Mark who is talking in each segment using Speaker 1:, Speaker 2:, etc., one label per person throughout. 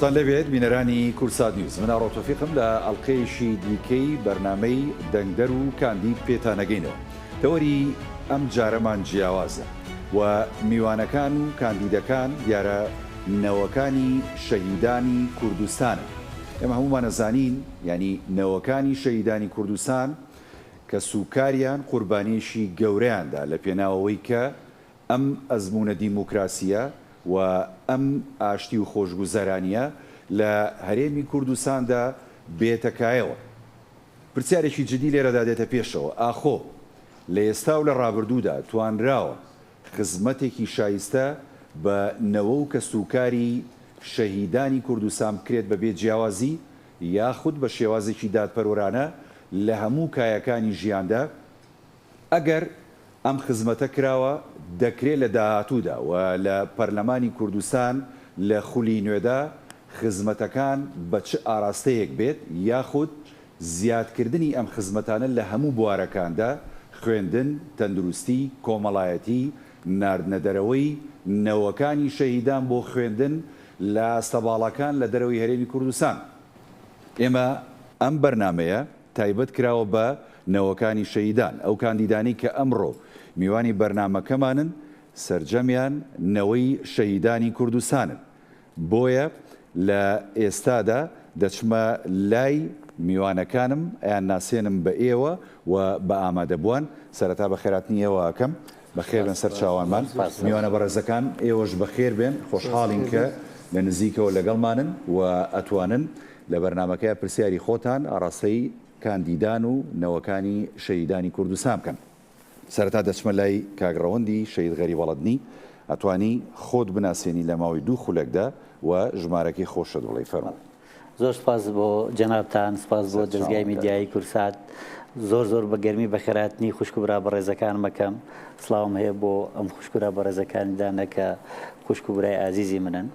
Speaker 1: سڵاوتان لەبێت بینەرانی کورسات نیوز منە ڕۆتۆفیقم لە ئەڵلقەیەشی دیکەی بەرنامەی دەنگدەر و کاندید پێتانەگەینەوە تەوەری ئەم جارەمان جیاوازە و میوانەکان و کاندیدەکان دیارە نەوەکانی شەهیدانی کوردستانە ئێمە هەمومان نەزانین ینی نەوەکانی شەهیدانی کوردستان کە سوکاریان قوربانیشی گەورەیاندا لە پێناوەوەی کە ئەم ئەزمونە دیموکراسیە و ئەم ئاشتی و خۆشگوزەرانیە لە هەرێمی کوردستاندا بێتەکایەوە پرسیارێکی جدی لێرەدا دێتە پێشەوە ئاخۆ لە ئێستا و لە ڕابردوودا توانراوە خزمەتێکی شایستە بە نەوە و کە سوکاری شەهیدانی کوردستان بکرێت بەبێ جیاوازی یاخود بە شێوازێکی دادپەروەرانە لە هەموو کایەکانی ژیاندا ئەگەر ئەم خزمەتە کراوە دەکرێت لە داهاتوودا و لە پەرلەمانی کوردستان لە خولی نوێدا خزمەتەکان بە چ ئاراستەیەک بێت یاخود زیادکردنی ئەم خزمەتانە لە هەموو بوارەکاندا خوێندن تەندروستی کۆمەڵایەتی ناردنەدەرەوەی نەوەکانی شەهیدان بۆ خوێندن لە ئاستەباڵەکان لە دەرەوەی هەرێمی کوردستان ئێمە ئەم بەرنمەیە تایبەت کراوە بە نەوەکانی شەهیدان ئەو کاندیدانی کە ئەمڕۆ میوانی بەرنمەکەمانن سەرجەمیان نەوەی شەهیدانی کوردستانن بۆیە لە ئێستادا دەچمە لای میوانەکانم ئەیان ناسێنم بە ئێوە و بە ئامادەبووان سەرەتا بە خێراتنی ئێوە ئەکەم بەخێر بن سەر چاوانمان میوانە بەڕێزەکان ئێوەش بەخێر بێن خۆشحاڵین کە لە نزیکەوە لەگەڵمانن و ئەتوانن لە بەرنمەکەی پرسیاری خۆتان ئاڕاستەی کاندیدان و نەوەکانی شەهیدانی کوردستان بکەن سەرەتا دەچمە لای کاگڕەوەندی شەهید غەریبەڵەدنی ئەتوانی خۆت بناسیێنی لە ماوەی دوو خولەکدا و ژمارەکەی خۆشت بڵێ فەرموو.
Speaker 2: زۆر سپاس بۆ جەنابتان سپاس بۆ دەستگای میدیایی کورسات زۆر بە گەرمی بە خێراتنی خوشکبرا بەڕێزەکان مەکەم سڵاوم هەیە بۆ ئەم خوشکورا بەڕێزەکانیدانە کە خوشکبرای ئازیزی منن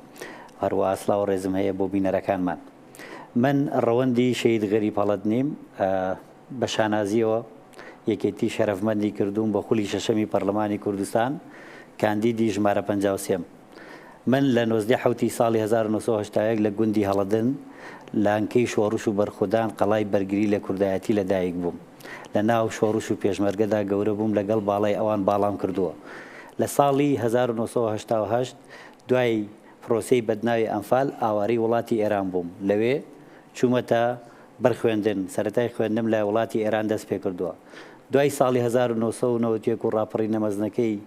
Speaker 2: هەروە سڵاو ڕێزم هەیە بۆ بینەرەکانمان. من ڕەوەندی شەهید غەریبەڵەدنیم بە شانازیەوە یەکێتی شەرەفمەندی کردووم بە خولی شەشەمی پەرلەمانی کوردستان کاندیدی ژمارە 53 من لە 1970 ساڵی 1970 لە گوندی هەڵەدن لانکەی شۆڕش و بەرخودان قەڵای بەرگری لە کوردایەتی لەدایک بووم لە ناو شۆڕش و پێشمەرگەدا گەورە بووم لەگەڵ باڵای ئەوان باڵام کردووە لە ساڵی 1970 دوای پرۆسەی بەدناوی ئەنفال ئاواری وڵاتی ئێران بووم لەوێ چوومەتە بەرخوێندن سەرەتای خوێندنم لە وڵاتی ئێران دەست پێ کردووە دوای ساڵی 1990 و ڕاپەڕی نەمەزنەکەی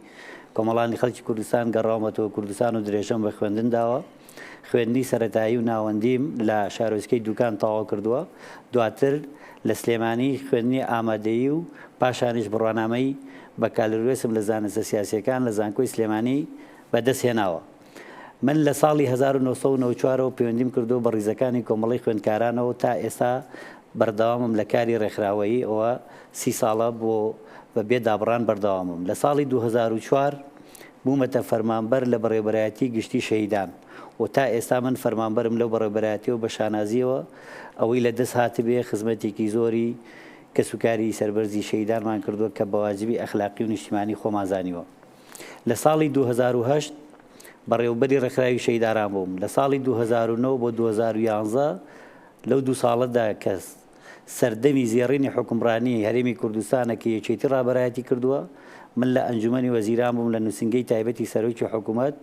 Speaker 2: کۆمەڵانی خەڵکی کوردستان گەڕاومەتەوە کوردستان و درێژەم بە خوێندنداوە خوێندنی سەرەتایی و ناوەندیم لە شارۆچکەی دوکان تەواو کردووە دواتر لە سلێمانی خوێندنی ئامادەیی و پاشانیش بڕوانامەی بە کالروێسم لە زانستە سیاسیەکان لە زانکۆی سلێمانی بەدەستهێناوە من لە ساڵی 1994 پەیوەندیم کردو بە ڕیزەکانی کۆمەڵی خوێندکارانەوە تا ئێستا بەردەوامم لە کاری ڕێکخراوەیی ئەوە 30 ساڵە بۆ بەبێ دابڕان بەردەوامم لە ساڵی 2004 بوومەتە فەرمانبەر لە بەڕێوەبەرایەتی گشتی شەهیدان و تا ئێستا من فەرمانبەرم لەو بەڕێوەبەرایەتی و بە شانازیەوە ئەوەی لە دەست هاتبێ خزمەتێکی زۆری کە سوکاری سەربەرزی شەهیدانمان کردووە کە بە واجبی ئەخلاقی و نیشتیمانی خۆمازانیوە لە ساڵی 2008 بەڕێوەبەری ڕێکخراوی شەهیداران بووم لە ساڵی 2009 بۆ 2011 لەو دوو ساڵەدا کە سەردەمی زێڕینی حکومڕانی هەرێمی کوردستانە کە یەکێتی ڕابەرایەتی کردووە من لە ئەنجومەنی وەزیران بووم لە نووسنگەی تایبەتی سەرۆکی حکوومەت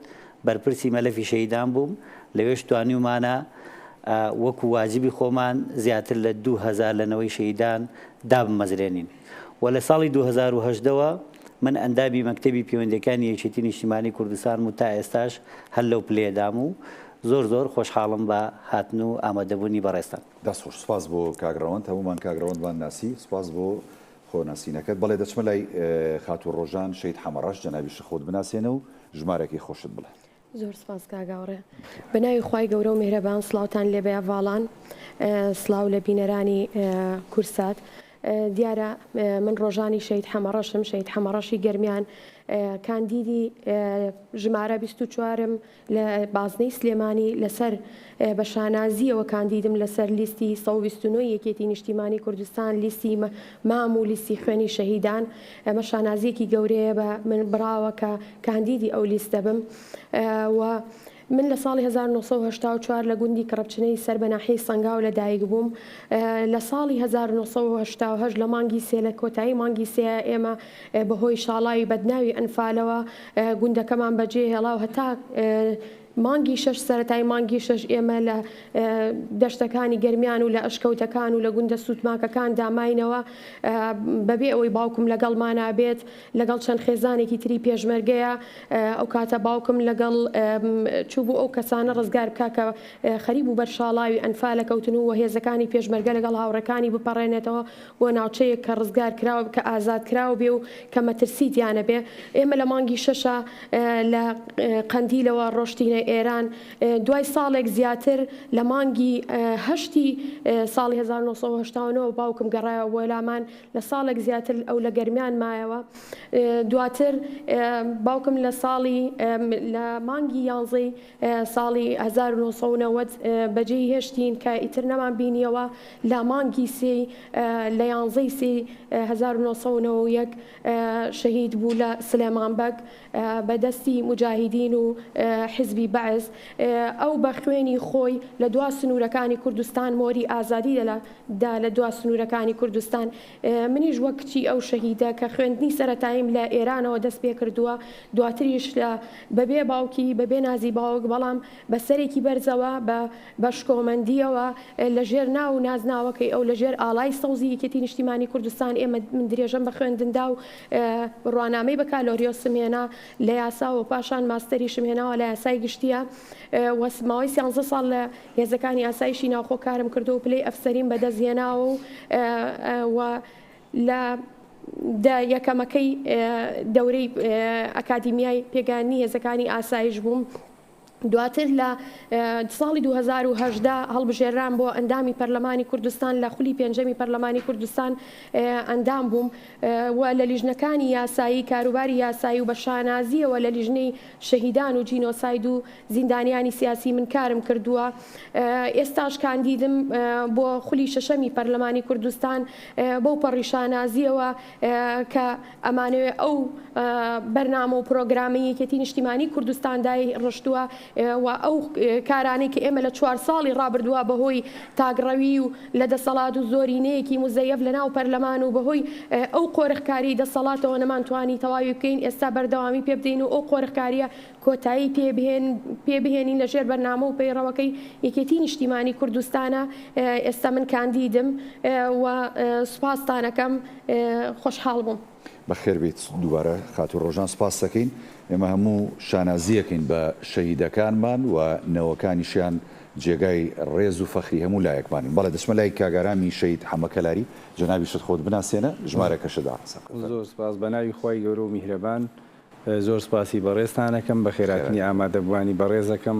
Speaker 2: بەرپرسی مەلەفی شەهیدان بووم لەوێش توانیومانە وەکو واجبی خۆمان زیاتر لە 2000 لەنەوەی شەهیدان دابمەزرێنین و لە ساڵی 2010ەوە من ئەندامی مەکتەبی پەیوەندیەکانی یەکێتی نیشتیمانی کوردستان و تا ئێستاش هەر لەو پلێدام و زۆر خۆشحاڵم بە هاتن و ئامادەبوونی بەڕێستان
Speaker 1: دەستخۆش سپاس بۆ کاگڕەوەند هەمومان کاگڕەوەندوان ناسی سپاس بۆ خۆناسینەکەت بەڵێ دەچمە لای خاتوو ڕۆژان شەید حەمەڕەش جەنابیش خۆت بناسیێنە و ژمارەکەی خۆشت بڵێ
Speaker 3: زۆر سپاس کاگاوڕێ بەناوی خوای گەورە و میهرەبان سڵاوتان لێبێ ڤاڵان سڵاو لە بینەرانی کورسات دیارە من ڕۆژانی شەید حەمەڕەشم شەید حەمەڕەشی گەرمیان کاندیدی ژمارە 24م لە بازنەی سلێمانی لەسەر بە شانازیەوە کاندیدم لەسەر لیستی 129 یەکێتی نیشتیمانی کوردستان لیستی مام و لیستی خوێنی شەهیدان ئەمە شانازیەکی گەورەیە بە من بڕاوە کە کاندیدی ئەو لیستە بم و من لە ساڵی 1984 لە گوندی کڕەپچنەی سەر بە ناحیەی سەنگاو لەدایک بووم. لە ساڵی 1970 لە مانگی سێ لە کۆتایی مانگی سێ ئێمە بەهۆی شاڵاوی بەدناوی ئەنفالەوە گوندەکەمان بەجێ هێڵاو هەتا مانگی شش سەرەتای مانگی شش ئێمە لە دەشتەکانی گەرمیان و لە ئەشکەوتەکان و لە گوندە سوتماکەکان داماینەوە بەبێ ئەوەی باوکم لەگەڵمانە بێت لەگەڵ چەند خێزانێکی تری پێشمەرگەیە ئەو کاتە باوکم لەگەڵ چوو بوو ئەو کەسانە ڕزگار بکە کە خەریب و بەرشاڵاوی ئەنفالە کەوتن و هێزەکانی پێشمەرگە لەگەڵ هاوڕەکانی بپەڕێنێتەوە بۆ ناوچەیەک کە ڕزگار کراوە کە ئازاد کراوە بێ و کە مەترسیتیانە بێ. ئێمە لە مانگی شەشە لە قەندیلەوە ڕۆشتینە ئێران دوای ساڵێک زیاتر لە مانگی هەشتی ساڵی 1970 باوکم گەڕایەوە بۆ لامان لە ساڵێک زیاتر ئەو لە گەرمیان مایەوە. دواتر باوکم لە ساڵی لە مانگی یانزەی ساڵی 1990 بەجێی هێشتین کە ئیتر نەمان بینیەوە لە مانگی سێ لە یانزەی سێ 1991 شەهید بوو لە سلێمانبەگ بەدەستی مجاهیدین و حزبی بەعز. ئەو بە خوێنی خۆی لە دوا سنوورەکانی کوردستان مۆری ئازادی دا لە دوا سنوورەکانی کوردستان. منیش وەک کچی ئەو شەهیدە کە خوێندنی سەرەتاییم لە ئێرانەوە دەست پێ کردووە دواتریش لە بەبێ باوکی بەبێ نازی باوک بەڵام بەسەرێکی بەرزەوە بە شکۆمەندیەوە لە ژێر ناو و نازناوەکەی ئەو لە ژێر ئاڵای سەوزی یەکێتی نیشتیمانی کوردستان ئێمە من درێژەم بە خوێندندا و ڕوانامەی بە کالۆریۆسم هێنا لە یاسا و پاشان ماستەریشم هێناوە لە یاسای گشتیە وەسماوەی 13 ساڵ لە هێزەکانی ئاسایشی ناوخۆکارم کردو و پلەی ئەفسەرین بەدەستهێناوە و لە یەکەمەکەی دەورەی ئەکادیمیای پێگانی هێزەکانی ئاسایش بووم. دواتر لە ساڵی 2010 هەڵبژێران بۆ ئەندامی پەرلەمانی کوردستان لە خولی پێنجەمی پەرلەمانی کوردستان ئەندام بووم و لە لیژنەکانی یاسایی کاروباری یاسایی و بە شانازیەوە لە لیژنەی شەهیدان و جینۆساید و زیندانیانی سیاسی من کارم کردووە. ئێستاش کاندیدم بۆ خولی شەشەمی پەرلەمانی کوردستان بۆ پەڕی شانازیەوە کە ئەمانەوێ ئەو بەرنامە و پرۆگرامی یەکێتی نیشتیمانی کوردستاندای ڕشتووە و ئەو کارانەی کە ئێمە لە 4 ساڵی ڕابردووە بەهۆی تاگڕەوی و لە دەسەڵات و زۆرینەیەکی مزەیەف لە ناو پەرلەمان و بەهۆی ئەو قۆرخکاری دەسەڵاتەوە نەمانتوانی تەواوی بکەین ئێستا بەردەوامی پێ بدەین و ئەو قۆرخکاریە کۆتایی پێبهێنین لە ژێر بەرنامە و پەیڕەوەکەی یەکێتی نیشتیمانی کوردستانە. ئێستا من کاندیدم و سوپاسدانەکەم خۆشحاڵ بووم.
Speaker 1: بەخێر بیت دووبارە خاتو ڕۆژان سپاس دەکەین. ئێمە هەموو شانازیەکەین بە شەهیدەکانمان و نەوەکانیشیان جێگای ڕێز و فەخری هەموو لایەکمانین. بەڵێ دەچمە لای کاگەرامی شەهید حەمەکەلاری جەنابی شت خۆت بناسیێنە ژمارەکەشدا قسە.
Speaker 4: زۆر سپاس بەناوی خۆی گەورە و میهرەبان زۆر سپاسی بەڕێزتانەکەم بە خێراتنی ئامادەبوانی بەڕێزەکەم.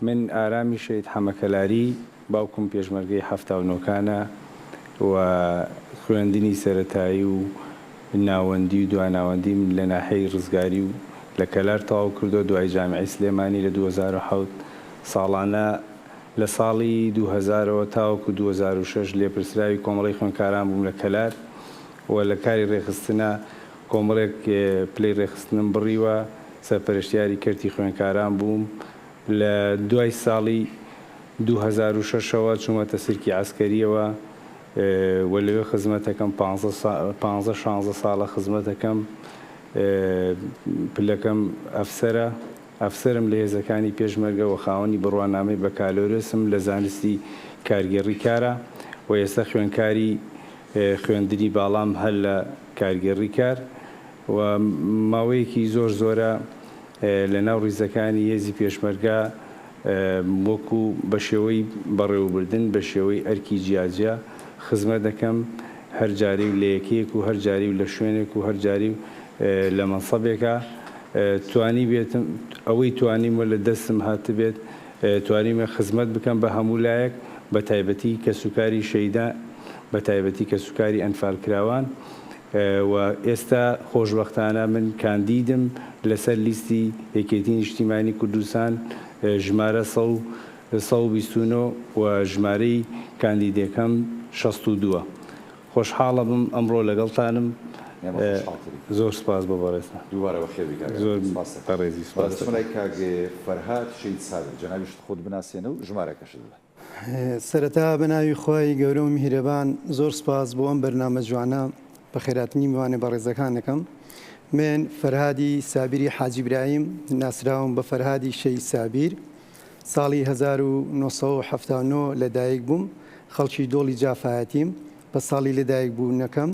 Speaker 4: من ئارامی شەهید حەمەکەلاری باوکم پێشمەرگەی 79کانە و خوێندنی سەرەتایی و ناوەندی و دواناوەندی من لە ناحەی ڕزگاری و لە کەلار تەواو کردو دوای جامعی سلێمانی لە 2007 ساڵانە لە ساڵی 2000ەوە تاوەکو 2006 لێپرسراوی کۆمەڵی خوێندکاران بووم لە کەلار و لە کاری ڕێخستنە کۆمەڵێک پلەی ڕێخستنم بڕیوە سەرپەرشتیاری کەرتی خوێندکاران بووم. لە دوای ساڵی 2006ەوە چوومەتە سرکی عەسکەریەوە و لەوێ خزمەتەکەم 15-16 ساڵە خزمەتەکەم. پلەکەم ئەفسەرم لە هێزەکانی پێشمەرگە و خاوەنی بڕوانامەی بەکالۆرسم لە زانستی کارگەڕی کارە و ئێستا خوێندکاری خوێندنی باڵام هەل لە کارگەڕی کار و ماوەیەکی زۆرە لە ناو ڕیزەکانی هێزی پێشمەرگە وەکو بە شێوەی بەڕێوەبردن بە شێوەی ئەرکی جیاجیا خزمەت دەکەم هەر جاری لە یەکێک و هەر جاری لە شوێنێک و هەر جاری لە مەنسەبێکە توانی بێتم ئەوەی توانیمە لە دەستم هات بێت توانیمە خزمەت بکەم بە هەموو لایەک بە تایبەتی کە سوکاری شەیدا بە تایبەتی کە سوکاری ئەنفالکراوان و ئێستا خۆشبەختانە من کاندیدم لەسەر لیستی یەکێتی نیشتیمانی کوردستان ژمارە 129 و ژمارەی کاندیدەکەم 62. خۆشحاڵە بم ئەمڕۆ لەگەڵتانم زۆر سپاس بۆ بەڕێستە
Speaker 1: دووبارە بەخێر
Speaker 4: زۆر بەڕێزی سپاس
Speaker 1: دەچمەلای کاک فەرهاد شەید سابر جەنابیشت خۆت بناسیێنە و ژمارەکەشت بڵێ.
Speaker 5: سەرەتا بەناوی خۆی گەورە و میهرەبان زۆر سپاس بۆ ئەم بەرنامە جوانە بە خێراتنی میوانێ بە ڕێزەکانەکەم. من فەرهادی سابیری حاجی برایم ناسراوم بە فەرهادی شەید سابیر. ساڵی 1970 لەدایک بووم، خەڵکی دۆڵی جافایەتیم. بە ساڵی لەدایک بوونەکەم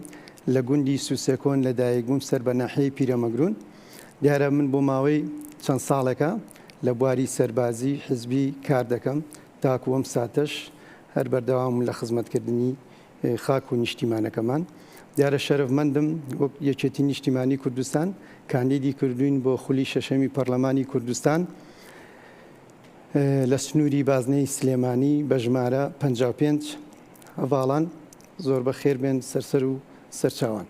Speaker 5: لە گوندی سوسێکۆن لەدایک بووم سەر بە ناحەیەی پیرەمەگرون. دیارە من بۆ ماوەی چەند ساڵێکە لە بواری سەربازی حزبی کار دەکەم، تاکو ئەم ساتەش هەر بەردەوام لە خزمەتکردنی خاک و نیشتیمانەکەمان. دیارە شەرەفمەندم وەک یەکێتی نیشتیمانی کوردستان کاندیدی کردوین بۆ خولی شەشەمی پەرلەمانی کوردستان لە سنووری بازنەی سلێمانی بە ژمارە 55 هەواڵان. زۆر بە خێر بێن سەرسەر و سەرچاوان.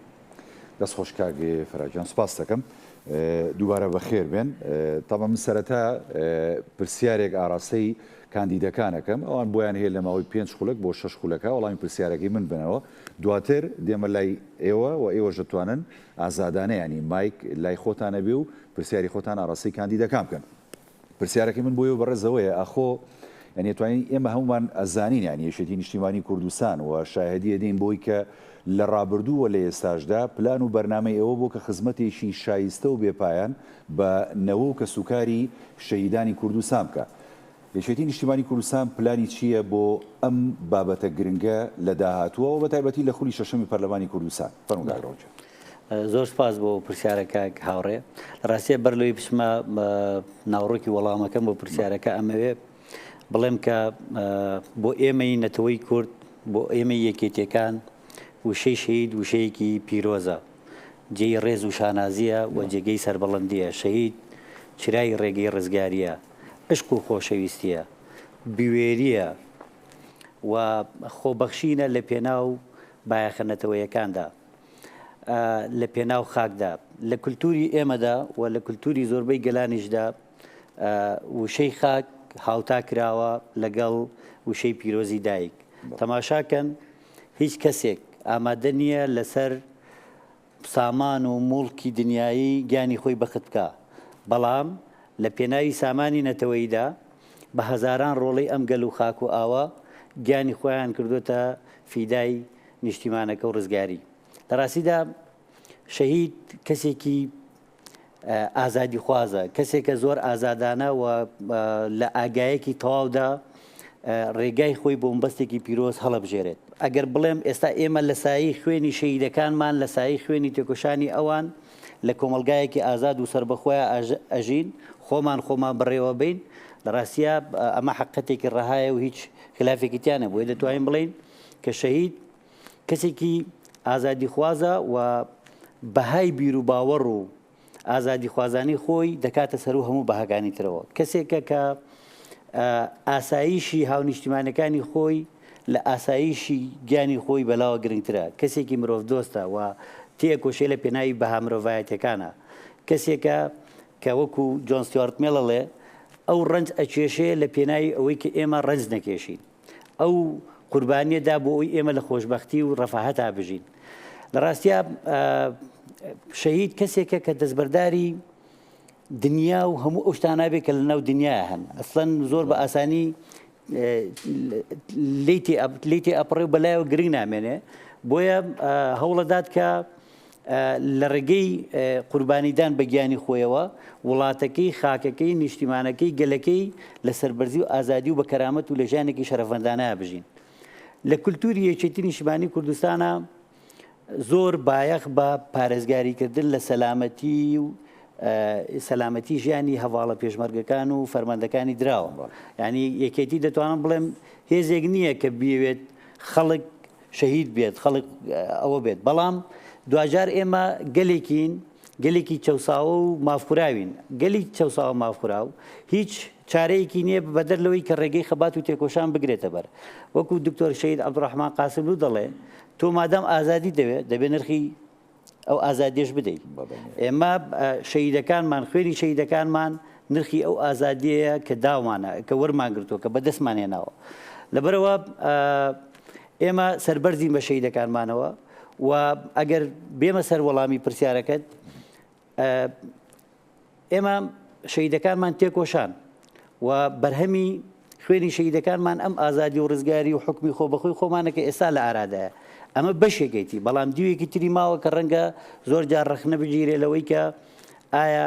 Speaker 1: دەست خۆش کاک فەرهاد سپاس دەکەم، دووبارە بەخێر بێن. تەمام من سەرەتا پرسیارێک ئاراستەی کاندیدەکانەکەم ئەوان بۆیان هەیە لە ماوەی 5 خولەک بۆ 6 خولەکە وەڵامی پرسیارەکەی من بنەوە، دواتر دێمە لای ئێوە و ئێوە دەتوانن ئازادانە ینی مایک لای خۆتانە بێ و پرسیاری خۆتان ئاراستەی کاندیدەکان بکەن. پرسیارەکەی من بۆ ئێوە بەڕێزەوەیە ئاخۆ یعنی توانین ئێمە هەمومان ئەزانین ینی یەکێتی نیشتیمانی کوردستان و شاهدی دەین بۆی کە لە ڕابردووە لە ئێستاشدا پلان و بەرنامەی ئەوە بۆ کە خزمەتێکی شایستە و بێپایان بە نەوە و کە سوکاری شەهیدانی کوردستان بکە. یەکێتی نیشتیمانی کوردستان پلانی چییە بۆ ئەم بابەتە گرنگە لە داهاتووە و بە تایبەتی لە خولی شەشەمی پەرلەمانی کوردستان؟ فەرمووداڕۆژە.
Speaker 2: زۆر سپاس بۆ پرسیارەکە هاوڕێ. ڕاستیە بەرلەوەی پشمە ناوڕۆکی وەڵامەکەم بۆ پرسیارەکە ئەمەوێ بڵێم کە بۆ ئێمەی نەتەوەی کورد بۆ ئێمە یەکێتیەکان وشەی شەهید وشەیەکی پیرۆزە، جێی ڕێز و شانازیە و جێگەی سەربەڵندیە. شەهید چرای ڕێگەی ڕزگاریە، عشق و خۆشەویستیە، بیوێریە و خۆبەخشینە لە پێناو بایەخەنەتەوەیەکاندا، لە پێناو خاکدا، لە کولتوری ئێمەدا و لە کولتوری زۆربەی گەلانیشدا وشەی خاک هاوتا کراوە لەگەڵ وشەی پیرۆزی دایک. تەماشاکەن هیچ کەسێک ئامادە نییە لەسەر سامان و موڵکی دنیایی گیانی خۆی بەخت بکە، بەڵام لە پێناوی سامانی نەتەوەییدا بە هەزاران ڕۆڵەی ئەم گەل و خاک و ئاوە گیانی خۆیان کردوتە فیدای نیشتیمانەکە و ڕزگاری. لە ڕاستیدا شەهید کەسێکی ئازادی خوازە، کەسێکە زۆر ئازادانە و لە ئاگایەکی تەواودا ڕێگای خۆی بۆ مەبەستێکی پیرۆز هەڵەبژێرێت. ئەگەر بڵێم ئێستا ئێمە لە سایی خوێنی شەهیدەکانمان لە سایی خوێنی تێکۆشانی ئەوان لە کۆمەلگایەکی ئازاد و سربەخۆیە ئەژین، خۆمان بڕێوە بین، لە ڕاستیە ئەمە حقەتێکی ڕەهایە و هیچ خلافێکی تیانە بۆیە دەتوانین بڵین کە شەهید کەسێکی ئازادی خوازە و بەهای بیر و باوەڕ و ئازادی خوازانی خۆی دەکاتە سەر و هەموو بەهاگانی ترەوە. کەسێکە کە ئاساییشی هاونیشتیمانەکانی خۆی لە ئاساییشی گیانی خۆی بەلاوە گرنگترە، کەسێکی مرۆڤ دۆستە و تێکۆشێ لە پێناوی بەها مرۆڤایەتەکانە، کەسێکە کە وەکو جۆن ستیوارت میڵەڵێ ئەو ڕەنج ئەکێشێ لە پێناوی ئەوەی کە ئێمە ڕەنج نەکێشین، ئەو قوربانیەدا بۆ ئەوی ئێمە لە خۆشبەختی و ڕەفاهەتا بژین. لە ڕاستیە شەهید کەسێکە کە دەستبەرداری دنیا و هەموو ئەو شتانابێت کە لە ناو دنیای هەن، ئەسڵەن زۆر بە ئاسانی لیتی ئەپڕێ و بەلایەوە گرنگ نامێنێ، بۆیە هەوڵەدات کە لە ڕێگەی قوربانیدان بە گیانی خۆیەوە وڵاتەکەی، خاکەکەی، نیشتیمانەکەی، گەلەکەی لە سەربەرزی و ئازادی و بە کەرامەت و لە ژیانێکی شەرەفەندانە بژین. لە کولتوری یەکێتی نیشتیمانی کوردستانە زۆر بایەخ بە پارێزگاریکردن لە سەلامەتی و سەلامەتی ژیانی هەواڵە پێشمەرگەکان و فەرماندەکانی دراوە. یعنی یەکێتی دەتوانم بڵێم هێزێک نییە کە بیەوێت خەڵک شەهید بێت، خەڵک ئەوە بێت، بەڵام دوجار ئێمە گەلێکی چەساوە و مافکوراوین. گەلی چەساوە مافکوراو هیچ چارەیەکی نییە بەدەر لەوەی کە ڕێگەی خەبات و تێکۆشان بگرێتە بەر. وەکو دکتۆر شەهید عەبدوڕەحمان قاسملوو دەڵێ تۆ مادام ئازادی دەبێت نرخی ئەو ئازادیش بدەیت. ئێمە شەهیدەکانمان، خوێنی شەهیدەکانمان نرخی ئەو ئازادیەیە کە داوانە، کە وەرمان گرتووە، کە بەدەستمان هێناوە. لەبەرەوە ئێمە سەربەرزین بە شەهیدەکانمانەوە و ئەگەر بێمە سەر وەڵامی پرسیارەکەت ئێمە شەهیدەکانمان تێکۆشان و بەرهەمی خوێنی شەهیدەکانمان ئەم ئازادی و ڕزگاری و حکمی خۆ بەخۆی خۆمانەکە ئێستا لە ئارادایە ئەمە بەشێکێتی بەڵام دیوێکی تری ماوە کە ڕەنگە زۆر جار ڕەخنە بگیرێ لەوەی کە ئایا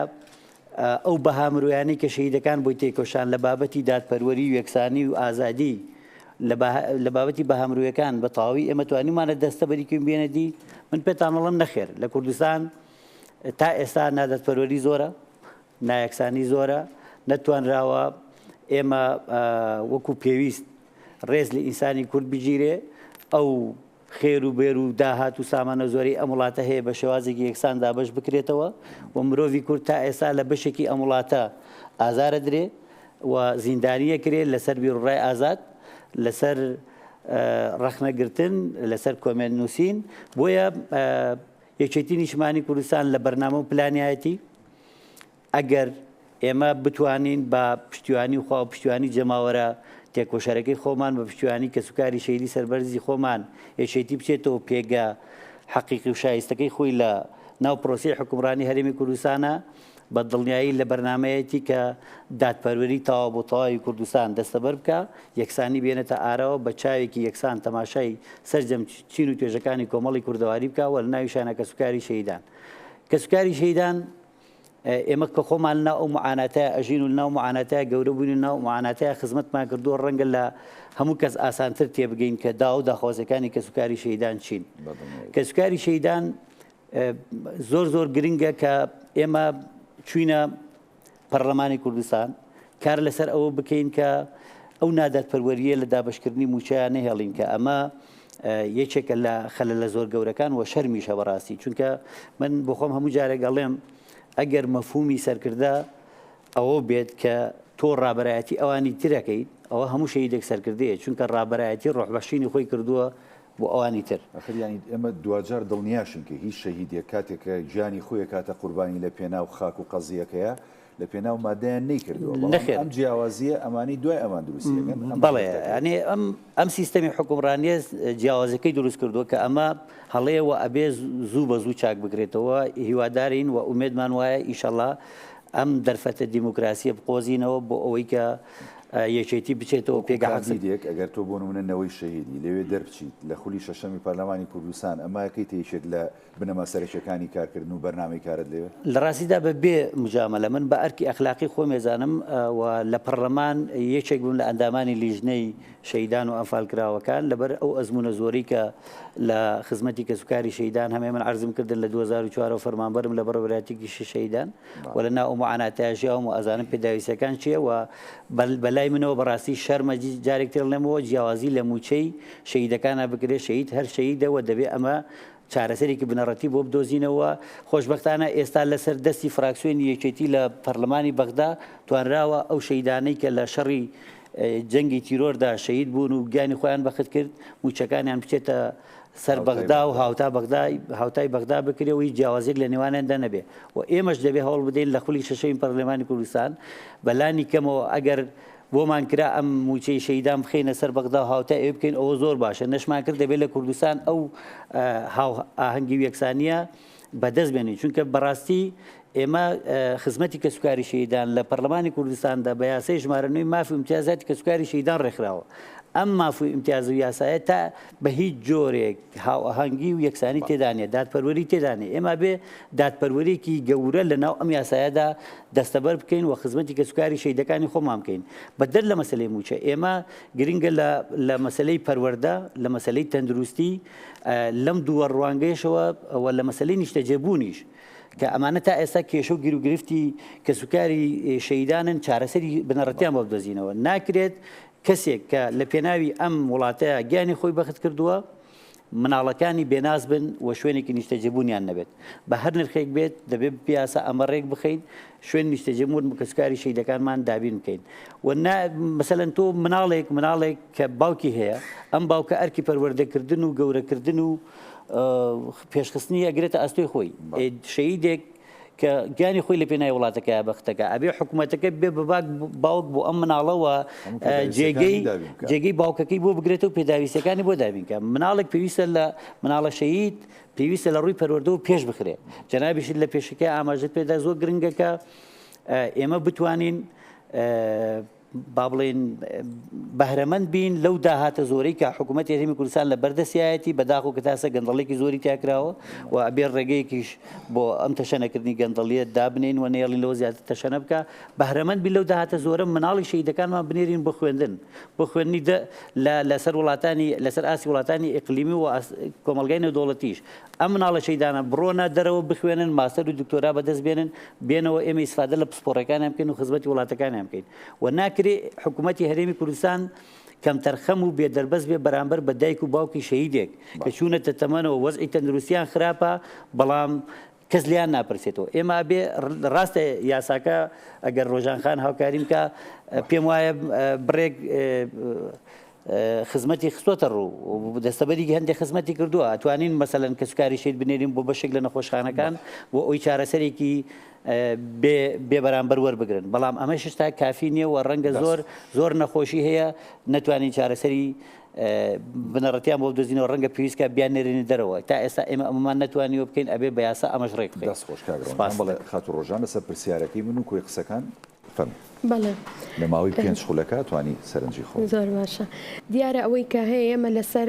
Speaker 2: ئەو بەهامرۆیانەی کە شەهیدەکان بۆی تێکۆشان لە بابەتی دادپەروەری و یەکسانی و ئازادی لە بابەتی بەهامرۆیەکان بە تەواوی ئێمە توانیمانە دەستە بەریکوین بێنە دی من پێتان وەڵم نەخێر لە کوردستان تا ئێستا نادەتپەروەری زۆرە نایەکسانی زۆرە نەتوانراوە ئێمە وەکو پێویست ڕێز لە ئینسانی کورد بگیرێ ئەو خێر و بێر و داهات و سامانە زۆری ئەم وڵاتە هەیە بە شێوازێکی یەکسان دابش بکرێتەوە و مرۆڤی کورد تا ئێستا لە بەشێکی ئەم وڵاتە ئازارە درێ و زیندانیە کرێت لەسەر بیرڕای ئازاد لەسەر ڕەخنەگرتن لەسەر کۆمێن نووسین بۆیە یەکێتی نیشتمانی کوردستان لە بەرنامە و پلانایەتی ئەگەر ئێمە بتوانین بە پشتیوانی وخوا و پشتیوانی جەماوەرە تێکۆشەرەکەی خۆمان بە پشتیوانی کەسوکاری شەیدی سەربەرزی خۆمان یەکێتی بچێتەوە پێگە حەقیقی و شایستەکەی خۆی لە ناو پرۆسی حکومڕانی هەرێمی کوردستانە بە دڵنیایی لە بەرنمەیەتی کە دادپەروەری تەواو بۆ تەواوی کوردستان دەستەبەر بکە یەکسانی بێنێتە ئارەوە بە چاوێکی یەکسان تەماشای سەرجەم چین و توێژەکانی کۆمەڵی کوردەواری بکەوە لە ناویشانە کەسوکاری شەیدان کەسوکاری شەیدان ئێمە کە خۆمان لە ئەو معاناتە ئەژین و ناو معاناتە گەورە بوون و ناو معاناتە خزمەتمان کردووە ڕەنگە لە هەموو کەس ئاسانتر تێبگەین کە دا و داخوازەکانی کەسوکاری شەیدان چین کەسوکاری شەیدان زۆر گرنگە کە ئێمە چوینە پەرلەمانی کوردستان کار لەسەر ئەوە بکەین کە ئەو نادادپەروەریە لە دابشکردنی موچەیان نەهێڵین کە ئەمە یەکێکە لە خەلە لە زۆر گەورەکان و شەرمیشە بەڕاستی چونکە من بۆ خۆم هەموو جارێک گەڵێم ئەگەر مەفهومی سەرکردە ئەوە بێت کە تۆ ڕابەرایەتی ئەوانی ترەکەیت ئەوە هەموو شەیدێک سەرکردەیە چونکە ڕابەرایەتی ڕۆحبەخشینی خۆی کردووە بۆ ئەوانی تر
Speaker 1: ئەخریانی ئێمە دوجار دڵنیاشن کە هیچ شەهیدێک کاتێکە گیانی خۆیە کاتە قوربانی لە پێناو خاک و قەزیەکەیە لە پێناو مادەیان نەیکردووە ئەم جیاوازیە ئەمانی دوای ئەمان دروستیەکەن
Speaker 2: بەڵێ ئەنێ ئەم سیستەمی حکومڕانیە جیاوازەکەی دروست کردووە کە ئەمە هەڵەیەوە ئەبێ زوو بە زوو چاک بگرێتەوە هیوادارین و ئومێدمان وایە ئیشەڵڵا ئەم دەرفەتە دیموکراسیە بقۆزینەوە بۆ ئەوەی کە یەکێتی بچێتەوە پێگە
Speaker 1: حەزیدێک ئەگەر تۆ بۆ نمونەوەی شەهیدی لەوێ دەربچیت لە خولی شەشەمی پەرلەمانی کوردستان ئەماکەی تێشێت لە بنەما سەرکیەکانی کارکردن و بەرنامەی کارت لێوێ
Speaker 2: لە ڕاستیدا بە بێ مجامەلە من بە ئەرکی ئەخلاقی خۆم ێزانم و لە پەرلەمان یەکێک بوون لە ئەندامانی لیژنەی شەیدان و ئەنفالکراوەکان لەبەر ئەو ئەزمونە زۆری کە لە خزمەتی کەسوکاری شەیدان هەمێ من عەرزم کردن لە 2004 فەرمانبەرم لە بەڕێوەبەرایەتێکی شەیدان و لە ناو معاناتە ژیاوم و ئەزانم پێداویستەکان چییە و بەلای منەوە بەڕاستی شەرمە جارێک تر لێمەوە جیاوازی لە موچەی شەیدەکانە بکرێت شەید هەر شەیدەوە دەبێت ئەمە چارەسەرێکی بنەڕەتی بۆ بدۆزینەوە خۆشبەختانە ئێستا لەسەر دەستی فراکسیۆنی یەکێتی لە پەرلەمانی بەغدا توانراوە ئەو شەیدانەی کە لە شەڕی جەنگی تیرۆردا شەید بوون و گیانی خۆیان بەخت کرد موچەکانیان بچێتە سەر بەغدا و هاوتای بەغدا بکرێەوەی جیاوازێک لە نێوانیاندا نەبێ و ئێمەش دەبێ هەوڵ بدەین لە خولی شەشەمی پەرلەمانی کوردستان بەلانی کەمەوە ئەگەر بۆمان کرا ئەم موچەی شەیدان بخینە سەر بەغدا و هاوتا ئێوە بکەین ئەوە زۆر باشە نەشمان کرد دەبێت لە کوردستان ئەو ئاهەنگی و یەکسانیە بەدەست بێنین چونکە بەڕاستی ئێمە خزمەتی کەسوکاری شەیدان لە پەرلەمانی کوردستاندا بە یاسای ژمارە 9 مافی ئیمتیازاتی کەسوکاری شەیدان ڕێکخراوە ئەم مافی ئیمتیاز و یاسایە تا بە هیچ جۆرێک هاوئاهەنگی و یەکسانی تێدانێت دادپەروەری تێدانێت ئێمە بێ دادپەروەرێکی گەورە لە ناو ئەم یاسایەدا دەستەبەر بکەین و خزمەتی کەسوکاری شەیدەکانی خۆمان بکەین بەدەر لە مەسلەی موچە ئێمە گرنگە لە مەسلەی پەروەردە لە مەسلەی تەندروستی لەم دووە ڕوانگەیشەوە و لە مەسلەی نیشتەجێبوونیش کە ئەمانە تا ئێستا کێشە و گیر و گرفتی کەسوکاری شەیدانن چارەسەری بنەڕەتیان بۆ بدۆزینەوە ناکرێت کەسێک کە لە پێناوی ئەم وڵاتەیە گیانی خۆی بەخت کردووە مناڵەکانی بێناز بن و شوێنێکی نیشتەجێبوونیان نەبێت بە هەر نرخێک بێت دەبێت پیاسە ئەمە ڕێک بخەین شوێن نیشتەجێبوون کەسوکاری شەیدەکانمان دابین بکەین و مەسەلەن تۆ مناڵێک کە باوکی هەیە ئەم باوکە ئەرکی پەروەردەکردن و گەورەکردن و پێشخستنی ئەگرێتە ئەستۆی خۆی شەیدێک کە گیانی خۆی لە پێناوی وڵاتەکە بەختەکە ئەبێ حکوومەتەکە بێ بەباک باوک بۆ ئەم مناڵەوە جێگەی باوکەکەی بۆ بگرێتەوە و پێداویستەکانی بۆ دابینکە مناڵێک پێویستە لە مناڵە شەهید پێویستە لە ڕووی پەروەردە و پێش بخرێ جەنابیشت لە پێشەکە ئاماژەت پێدا زۆر گرنگەکە ئێمە بتوانین با بڵێن بەهرەمەند بین لەو داهاتە زۆرەی کە حکوومەتی هەرێمی کوردستان لە بەردەسیایەتی بەداخ و کەتاسە گەندەڵێکی زۆری تاکراوە و ئەبێ ڕێگەیەکیش بۆ ئەم تەشەنەکردنی گەندەڵیە دابنین و نێڵین لەوە زیاتر تەشەنە بکە بەهرەمەند بین لەو داهاتە زۆرە مناڵی شەهیدەکانمان بنێرین بۆ خوێندن بۆ خوێندنی لەسەر وڵاتانی لەسەر ئاسی وڵاتانی ئیقلیمی و کۆمەلگای نێودەوڵەتیش ئەم مناڵە شەهیدانە بڕۆنە دەرەوە بخوێنن ماستەر و دکتۆرا بەدەست بێنن بێنەوە ئێمە ئیسفادە لە پسپۆڕەکانیان بکەین و خزمەتی وڵاتەکانیان بکەین و ناکرێ حکوومەتی هەرێمی کوردستان کەم تەرخەم و بێدەربەست بێ بەرامبەر بە دایک و باوکی شەهیدێک کە چوونەتە تەمەنەوە وەزعی تەندروستیان خراپە بەڵام کەس لیان ناپرسێتەوە ئێمە بێ ڕاستە یاساکە ئەگەر ڕۆژانخان هاوکاریم کە پێم وایە بڕێک خزمەتی خستۆتە ڕوو دەستەبەری هەندێک خزمەتی کردووە ئەتوانین مەسەلەن کە سوکاری شەید بنێرین بۆ بەشێک لە نەخۆشخانەکان بۆ ئەوی چارەسەرێکی بێ بەرامبەر وەربگرن بەڵام ئەمە شتا کافی نییە و ڕەنگە زۆر نەخۆشی هەیە نەتوانین چارەسەری بنەڕەتیان بۆ دۆزینەوە ڕەنگە پێویستکە بیانێرێنی دەرەوە تا ئێستا ئێمە ئەمەمان نەتوانیوە بکەین ئەبێ بە یاسا ئەمەش ڕێک بکەین
Speaker 1: دەست خۆش کاگران بەڵێ خات و ڕۆژان لەسەر پرسیارەکەی من و کۆی قسەکان فەرم
Speaker 3: بەڵێ
Speaker 1: لە ماوەی 5 خولەکە توانی سەرنجی خۆ
Speaker 3: زۆر باشە دیارە ئەوەی کە هەیە ئێمە لەسەر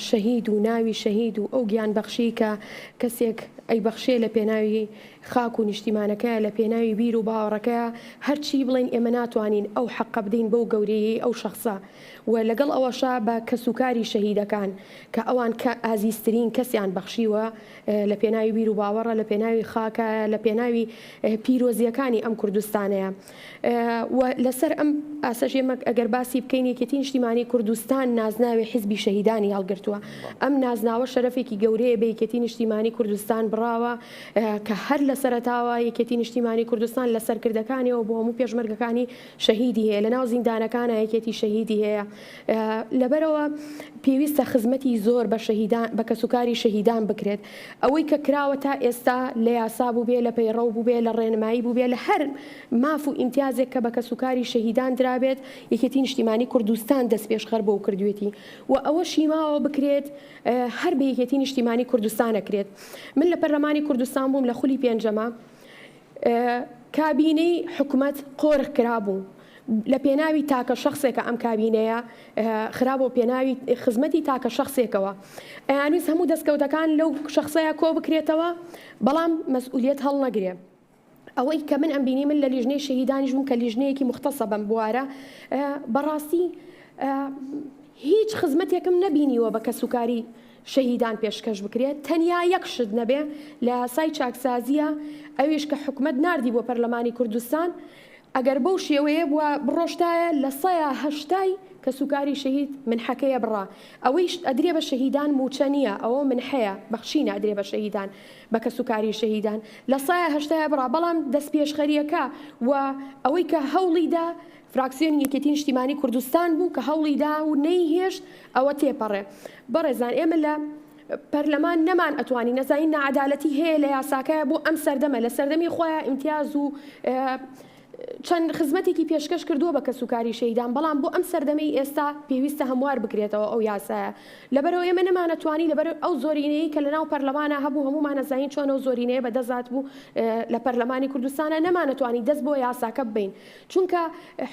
Speaker 3: شەهید و ناوی شەهید و ئەو گیان بەخشی کە کەسێک ئەی بەخشێ لە پێناوی خاک و نیشتیمانەکەی لە پێناوی بیر و باوەڕەکەی هەرچی بڵێن ئێمە ناتوانین ئەو حەقە بدەین بەو گەورەیەی ئەو شخصە و لەگەڵ ئەوەشا بە کەسوکاری شەهیدەکان کە ئەوان کە ئازیزترین کەسیان بەخشیوە لە پێناوی بیر و باوەڕە لە پێناوی خاکە لە پێناوی پیرۆزیەکانی ئەم کوردستانەیە و لەسەر ئەم ئاسەژ ئێمە ئەگەر باسی بکەین یەکێتی نیشتیمانی کوردستان نازناوی حیزبی شەهیدانی هەڵگرتووە ئەم نازناوە شەرەفێکی گەورەیە بە یەکێتی نیشتیمانی کوردستان بڕاوە کە هەر لە سەرەتاوە یەکێتی نیشتیمانی کوردستان لە سەرکردەکانیەوە بۆ هەموو پێشمەرگەکانی شەهیدی هەیە لە ناو زیندانەکانە یەکێتی شەهیدی هەیە لەبەرەوە پێویستە خزمەتی زۆر بە کەسوکاری شەهیدان بکرێت ئەوەی کە کراوە تا ئێستا لە یاسا بوو بێ لە پەیڕەو بوو بێ لە ڕێنمایی بوو بێ لە هەر ماف و ئیمتیازێک کە بە کەسوکاری شەهیدان درابێت یەکێتی نیشتیمانی کوردستان دەست پێشخەر بۆ کردوێتی و ئەوە شیماوە بکرێت هەر بە یەکێتی نیشتیمانی کوردستان ئەکرێت من لە پەرلەمانی کوردستان بووم لە خولی پێنجەمە کابینەی حکوومەت قۆرخ کرابوو لە پێناوی تاکە شخصێکە ئەم کابینەیە خراپۆ پێناوی خزمەتی تاکە شخصێکەوە ئەیانویست هەموو دەستکەوتەکان لەو شخصەیە کۆ بکرێتەوە بەڵام مەسئولیت هەڵ نەگرێ ئەوەی کە من ئەمبینی من لە لیژنەی شەهیدانیش بووم کە لیژنەیەکی مختصە بەم بوارە بەڕاستی هیچ خزمەتێکم نەبینیوە بە کەسوکاری شەهیدان پێشکەش بکرێت تەنیا یەک شت نەبێ لە یاسای چاکسازیە ئەویش کە حکوومەت ناردی بۆ پەرلەمانی کوردستان ئەگەر بەو شێوەیە بووە بڕۆشتایە لە 180 کەسوکاری شەهید منحەکەیە بڕا ئەوەی ئەدرێ بە شەهیدان موچە نییە ئەوە منحەیە بەخشینە ئەدرێ بە شەهیدان بە کەسوکاری شەهیدان لە 180 بڕا بەڵام دەست پێشخەریەکە و ئەوەی کە هەوڵیدا فراکسیۆنی یەکێتی نیشتیمانی کوردستان بوو کە هەوڵیدا و نەیهێشت ئەوە تێپەڕێ بەڕێزان ئێمە لە پەرلەمان نەمان ئەتوانی نەزانین نەعەدالەتی هەیە لە یاساکەیە بۆ ئەم سەردەمە لە سەردەمی خۆیان ئیمتیاز و چەند خزمەتێکی پێشکەش کردووە بە کەسوکاری شەهیدان بەڵام بۆ ئەم سەردەمەی ئێستا پێویستە هەموار بکرێتەوە ئەو یاسایە لەبەرەوە ئێمە نەمانەتوانی لەبەر ئەو زۆرینەیە کە لە ناو پەرلەمانە هەبوو هەمومان نەزانین چۆن ئەو زۆرینەیە بەدەست بوو لە پەرلەمانی کوردستانە نەمانەتوانی دەست بۆ یاساکە ببین چونکە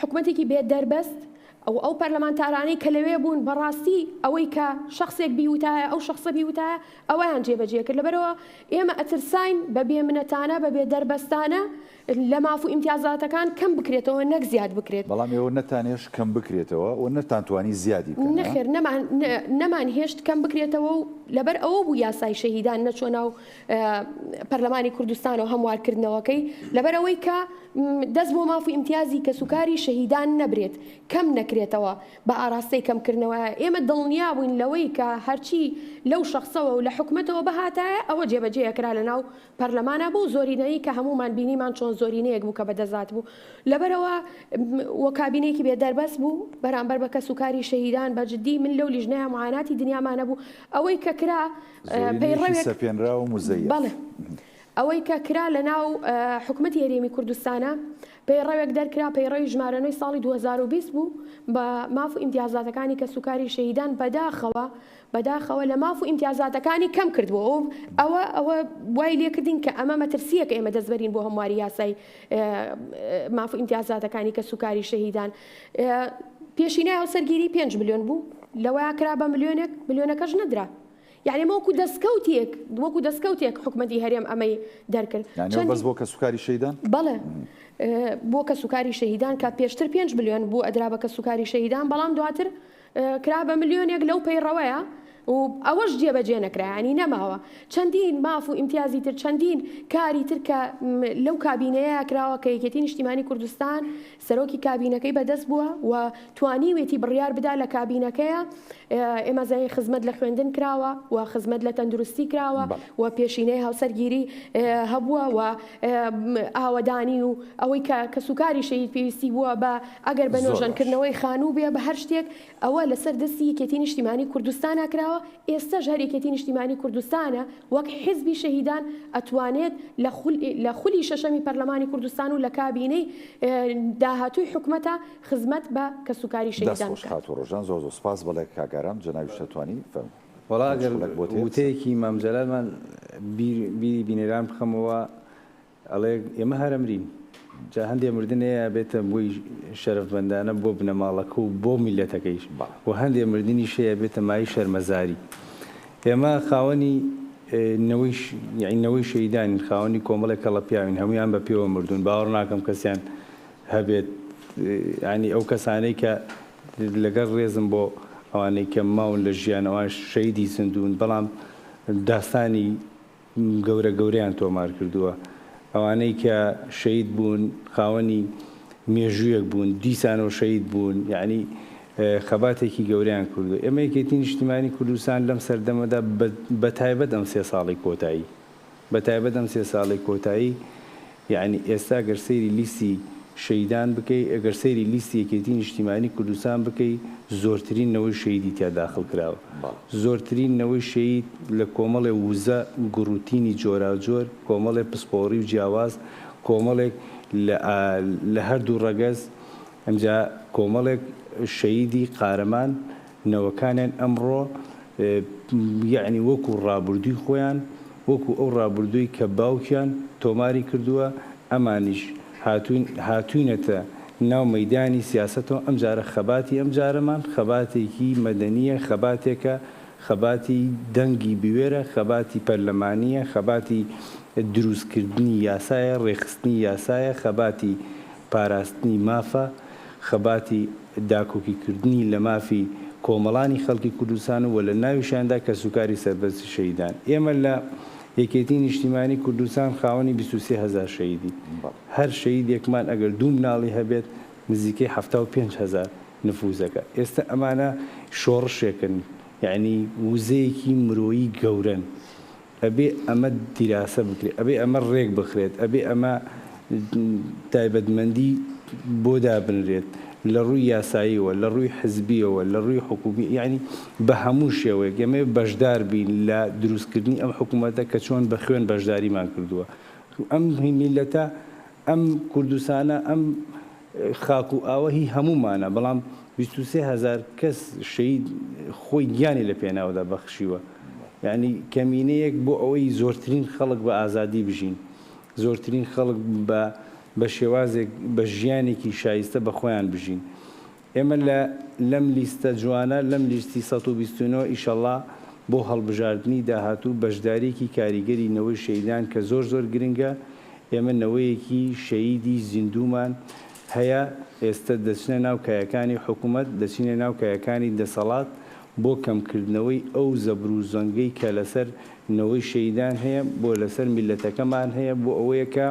Speaker 3: حکوومەتێکی بێ دەربەست ئەو پەرلەمانتارانەی کە لەوێ بوون بەڕاستی ئەوەی کە شخصێک بیوتایە ئەو شخصە بیوتایە ئەوەیان جێبەجێ کرد لەبەرەوە ئێمە ئەترساین بە بێمنەتانە بە بێ دەربەستانە لە ماف و ئیمتیازاتەکان کەم بکرێتەوە نەک زیاد بکرێت
Speaker 1: بەڵام ئێوە نەتانێش کەم بکرێتەوە و نەتانتوانی زیادی بکەن
Speaker 3: نەخێر نەمان هێشت کەم بکرێتەوە و لەبەر ئەوە بوو یاسای شەهیدان نەچۆ ناو پەرلەمانی کوردستان و هەموارکردنەوەکەی لەبەر ئەوەی کە دەست بۆ ماف و ئیمتیازی کەسوکاری شەهیدان نەبرێت کەم نەکرێتەوە بە ئاراستەی کەمکردنەوە ئێمە دڵنیا بووین لەوەی کە هەرچی لەو شخصەوە و لە حکوومەتەوە بەهاتایە ئەوە جێبەجێەکرا لە ناو پەرلەمانە بوو زۆرینەی کە هەمومان بینیمان چۆن زۆرینەیەک بوو کە بەدەزات بوو لەبەرەوە وە کابینێکی بێ دەربەست بوو بەرامبەر بە کەسوکاری شەهیدان بەجددی من لەو لیژنەیە معاناتی دنیامانە بوو ئەوەی کە کرا
Speaker 1: پەیڕەوێک سەپێنرا و موزەیە
Speaker 3: بەڵێ ئەوەی کە کرا لە ناو حکوومەتی هەرێمی کوردستانە پەیڕەوێک دەرکرا پەیڕەوی ژمارەنەوەی ساڵی 2020 بوو بە ماف و ئیمتیازاتەکانی کەسوکاری شەهیدان بەداخەوە لە ماف و ئیمتیازاتەکانی کەم کردبووە ئەوە وای لێکردین کە ئەمە مەترسیەکە ئێمە دەستبەرین بۆ هەمواری یاسای ماف و ئیمتیازاتەکانی کەسوکاری شەهیدان پێشینای هاوسەرگیری 5 ملیۆن بوو لەوەیە کرا بە ملیۆنەکەش نەدرا یعنی وەکو دەستکەوتێک حکوومەتی هەرێم ئەمەی دەرکرد
Speaker 1: بەس بۆ کەسوکاری شەهیدان
Speaker 3: بەڵێ بۆ کەسوکاری شەهیدان کە پێشتر 5 ملیۆن بوو ئەدرا بە کەسوکاری شەهیدان بەڵام دواتر کرا بە ملیۆنێک لەو پەیڕەوەیە و ئەوەش جێبەجێ نەکرایانی نەماوە چەندین ماف و ئیمتیازی تر چەندین کاری تر کە لەو کابینەیە کراوە کە یەکێتی نیشتیمانی کوردستان سەرۆکی کابینەکەی بەدەست بووە و توانیوێتی بڕیار بدا لە کابینەکەیە ئێمە زای خزمەت لە خوێندن کراوە و خزمەت لە تەندروستی کراوە و پێشینەی هاوسەرگیری هەبووە و ئاوەدانی و ئەوەی کە کەسوکاری شەهید پێویستی بووە بە ئەگەر بە نۆژەنکردنەوەی خانوو بێ بە هەر شتێک ئەوە لەسەر دەستی یەکێتی نیشتیمانی کوردستانە کراوە ئێستاش هەر یەکێتی نیشتیمانی کوردستانە وەک حیزبی شەهیدان ئەتوانێت لە خولی شەشەمی پەرلەمانی کوردستان و لە کابینەی داهاتووی حکوومەتە خزمەت بە کەسوکاری شەهیدان
Speaker 1: ڕۆژان زۆر سپاس بەڵێ کاگارام جەناوی شەتوانی
Speaker 4: وەڵا ئەگەر وتەیەکی مام جەلالمان بیری بینێران بخەمەوە ئەڵێ ئێمە هەرەمرین جا هەندێ مردنەیە بێتە بۆی شەرفبەندانە بۆ بنەماڵەکە و بۆ میلەتەکەیش و هەندێ مردنی شەیە بێتە مای شەرمەزاری ئێمە خاوەنی نەوەی شەهیدانین خاوەنی کۆمەڵێک کەڵەپیاوین هەمویان بە پێوە مردوون باوەڕ ناکەم کەسیان هەبێت ینی ئەو کەسانەی کە لەگەڵ ڕێزم بۆ ئەوانەی کە ماون لە ژیانەوە شەیدی سندون بەڵام داستانی گەورەیان تۆمار کردووە ئەوانەی کە شەید بوون خاوەنی مێژوویەک بوون دیسانەوە شەید بوون یعنی خەباتێکی گەوریان کردو ئێمە یەکێتی نیشتیمانی کوردستان لەم سەردەمەدا بەتایبەت ئەم 3 ساڵی کۆتایی بەتایبەت ئەم 3 ساڵی کۆتایی یعنی ئێستا گەر سەیری لیستی شەیدان بکەی ئەگەر سەیری لیستی یەکێتی نیشتیمانی کوردستان بکەی زۆرترین نەوەی شەیدی تیا داخل کراوە زۆرترین نەوەی شەید لە کۆمەڵێ وزە گوڕوتینی جۆراوجۆر کۆمەڵێ پسپۆڕی و جیاواز کۆمەڵێک لە هەردوو ڕەگەز ئەمجا کۆمەڵێک شەیدی قارەمان نەوەکانیان ئەمڕۆ یعنی وەکو ڕابردووی خۆیان وەکو ئەو ڕابردووی کە باوکیان تۆماری کردووە ئەمانیش هاتوونەتە ناو مەیدانی سیاسەتەوە ئەم جارە خەباتی ئەم جارەمان خەباتێکی مەدەنیە خەباتێکە خەباتی دەنگی بوێرە خەباتی پەرلەمانیە خەباتی دروستکردنی یاسایە ڕێخستنی یاسایە خەباتی پاراستنی مافە خەباتی داکۆکیکردنی لە مافی کۆمەڵانی خەڵکی کوردستان و لە ناویشاندا کە سوکاری سەربەرزی شەیدان ئێمە لە یەکێتی نیشتیمانی کوردستان خاوەنی 23,000 شەیدی هەر شەیدێکمان ئەگەر دوو مناڵی هەبێت نزیکەی 75,000 نفوزەکە ئێستا ئەمانە شۆڕشێکن یعنی وزەیەکی مرۆیی گەورن ئەبێ ئەمە دیراسە بکرێت ئەبێ ئەمە ڕێک بخرێت ئەبێ ئەمە تایبەتمەندی بۆ دابنرێت لە ڕووی یاساییەوە لە ڕووی حزبیەوە لە ڕووی حکومی یعنی بە هەموو شێوەیەک ئێمە بەشدار بین لە دروستکردنی ئەم حکوومەتە کە چۆن بە خوێن بەشداریمان کردووە ئەم میلەتە ئەم کوردستانە ئەم خاک و ئاوەهی هەمومانە بەڵام 23,000 کەس شەید خۆی گیانی لە پێناوەدا بەخشیوە یعنی کەمینەیەک بۆ ئەوەی زۆرترین خەڵک بە ئازادی بژین زۆرترین خەڵک بە شێوازێک بە ژیانێکی شایستە بە خۆیان بژین ئێمە لەم لیستە جوانە لەم لیستی 129 ئیشەڵا بۆ هەڵبژاردننی داهاتوو بەشدارێکی کاریگەری نەوەی شەیدان کە زۆر گرنگە ئێمە نەوەیەکی شەیدی زیندومان هەیە ئێستا دەچنە ناو کایەکانی حکوومەت دەچینە ناو کایەکانی دەسەڵات بۆ کەمکردنەوەی ئەو زەبر و زەنگەی کە لەسەر نەوەی شەیدان هەیە بۆ لەسەر میلەتەکەمان هەیە بۆ ئەوەیە کە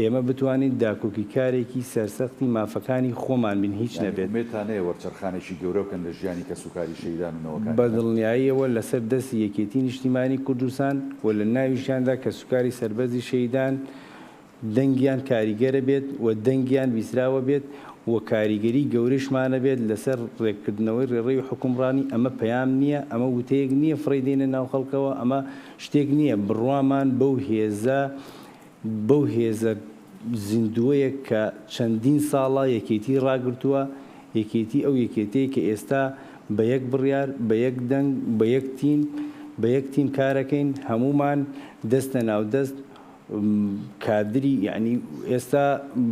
Speaker 4: ئێمە بتوانین داکۆکی کارێکی سەرسەختی مافەکانی خۆمان بین هیچ نەبێت
Speaker 1: مێتانەیە وەرچەرخانێکی گەورە بکەن لە ژیانی کەسوکاری شەیدان و
Speaker 4: بە دڵنیاییەوە لەسەر دەستی یەکێتی نیشتیمانی کوردستان و لە ناویشاندا کەسوکاری سەربەرزی شەیدان دەنگیان کاریگەرە بێت و دەنگیان بیسراوە بێت و کاریگەری گەورەشمانە بێت لەسەر ڕێککردنەوەی ڕێڕەوی حکومڕانی ئەمە پەیام نییە ئەمە وتەیەک نییە فڕێدێنە ناو خەڵکەوە ئەمە شتێک نییە بڕوامان بەو هێزە زیندووەیە کە چەندین ساڵە یەکێتی ڕاگرتووە یەکێتی ئەو یەکێتەیە کە ئێستا بە یەک بڕیار بە یەک دەنگ بە یەک تیم کارەکەین هەمومان دەستە ناودەست کادری یعنی ئێستا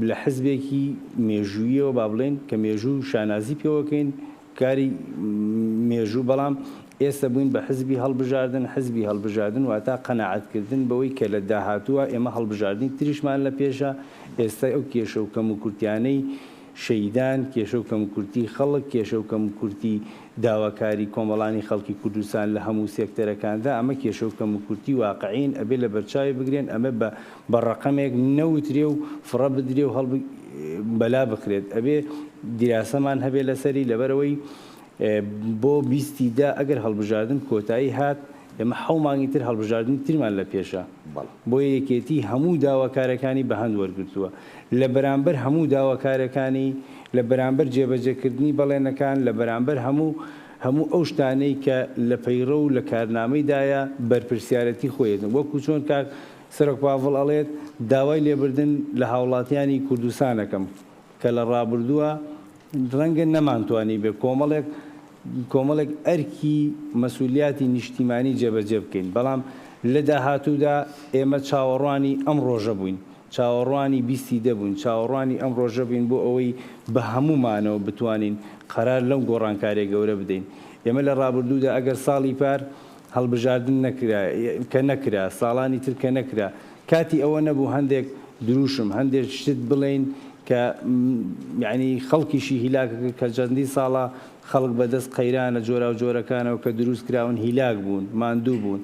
Speaker 4: لە حزبێکی مێژوویەوە با بڵێن کە مێژوو شانازی پێوەکەین کاری مێژوو بەڵام ئێستا بووین بە حزبی هەڵبژاردن واتە قەناعەتکردن بەوەی کە لە داهاتووە ئێمە هەڵبژاردنی تریشمان لە پێشە ئێستا ئەو کێشە و کەم و کورتیانەی شەیدان کێشە و کەم کورتی خەڵک کێشە و کەم کورتی داواکاری کۆمەڵانی خەڵکی کوردستان لە هەموو سێکتەرەکاندا ئەمە کێشە و کەم کورتی واقعین ئەبێ لە بەرچاوی بگرێن ئەمە بە ڕقەمێک نەوترێ و فڕە بدرێ و بەلا بکرێت ئەبێ دیراسەمان هەبێ لەسەری لەبەرەوەی بۆ بیستیدا ئەگەر هەڵبژاردن کۆتایی هات ئێمە حەو مانگی تر هەڵبژاردنی ترمان لە پێشە بۆ یەکێتی هەموو داواکارەکانی بە هەند وەرگرتووە لە بەرامبەر هەموو داواکارەکانی لە بەرامبەر جێبەجێکردنی بەڵێنەکان لە بەرامبەر هەموو ئەو شتانەی کە لە پەیڕە و لە کارنامەیدایە بەرپرسیارەتی خۆیەن وەکو چۆن کاک سەرۆک پاڤڵ ئەڵێت داوای لێبردن لە هاوڵاتیانی کوردستانەکەم کە لە ڕابردووە ڕەنگە نەمانتوانی بێ کۆمەڵێک ئەرکی مەسئولیاتی نیشتیمانی جێبەجێ بکەین بەڵام لە داهاتوودا ئێمە چاوەڕوانی ئەم ڕۆژە بووین چاوەڕوانی بیستی دەبوون چاوەڕوانی ئەم ڕۆژە بووین بۆ ئەوەی بە هەمومانەوە بتوانین قەرار لەم گۆڕانکارێک گەورە بدەین ئێمە لە ڕابردوودا ئەگەر ساڵی پار هەڵبژاردن نەکرا ساڵانی تر کە نەکرا کاتی ئەوە نەبوو هەندێک دروشم هەندێک شت بڵێن کە یعنی خەڵکیشی هیلاکەکە کە چەندی ساڵە خەڵک بەدەست قەیرانە جۆرا و جۆرەکانەوە کە دروست کراون هیلاک بوون ماندوو بوون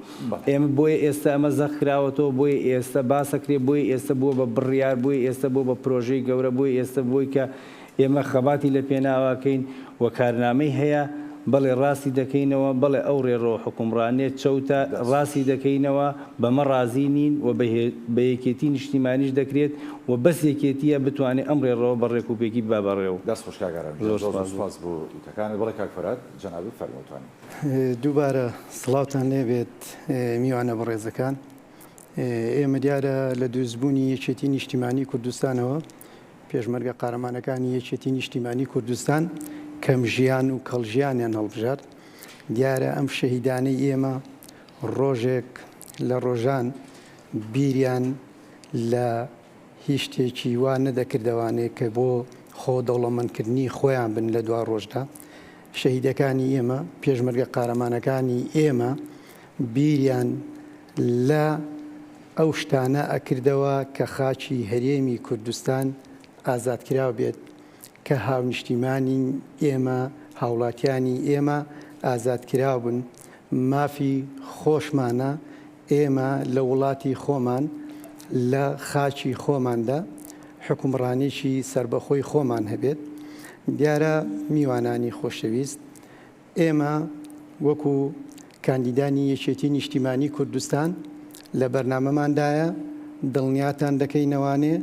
Speaker 4: ئێمە بۆیە ئێستا ئەمە زەخراوەتەوە بۆیە ئێستا باسەکرێ بۆیە ئێستا بووە بە بڕیار بۆیە ئێستا بۆ بە پرۆژەی گەورە بۆیە ئێستا بۆی کە ئێمە خەباتی لە پێناواکەین و کارنامەی هەیە بەڵێ ڕاستی دەکەینەوە بەڵێ ئەو ڕێڕەوە حکومڕانێت چەوتە ڕاستی دەکەینەوە بەمە ڕازی نین و بە یەکێتی نیشتیمانیش دەکرێت و بەس یەکێتیە بتوانێت ئەم ڕێڕەوە بەڕێک و پێکی بابەڕێەوە
Speaker 1: دەست خۆشکاگەران سپاس بۆ وتەکانت بەڵێ کاک فەرهاد جەنابەت فەرمووتوانی
Speaker 5: دووبارە سڵاوتان لێبێت میوانە بەڕێزەکان ئێمە دیارە لە دروستبوونی یەکێتی نیشتیمانی کوردستانەوە پێشمەرگە قارەمانەکانی یەکێتی نیشتیمانی کوردستان کەم ژیان و کەڵژیانیان هەڵبژار دیارە ئەم شەهیدانەی ئێمە ڕۆژێک لە ڕۆژان بیریان لە هیچ شتێکی وا نەدەکردوانێت کە بۆ خۆ دەوڵەمەندکردنی خۆیان بن لە دوا ڕۆژدا شەهیدەکانی ئێمە پێشمەرگە قارەمانەکانی ئێمە بیریان لە ئەو شتانە ئەکردەوە کە خاچی هەرێمی کوردستان ئازادکراو بێت کە هاونیشتیمانی ئێمە هاوڵاتیانی ئێمە ئازادکراو بن مافی خۆشمانە ئێمە لە وڵاتی خۆمان لە خاچی خۆماندا حکومڕانێکی سربەخۆی خۆمان هەبێت دیارە میوانانی خۆشەویست ئێمە وەکو کاندیدانی یەکێتی نیشتیمانی کوردستان لە بەرنامەماندایە دڵنیاتان دەکەینەوانێ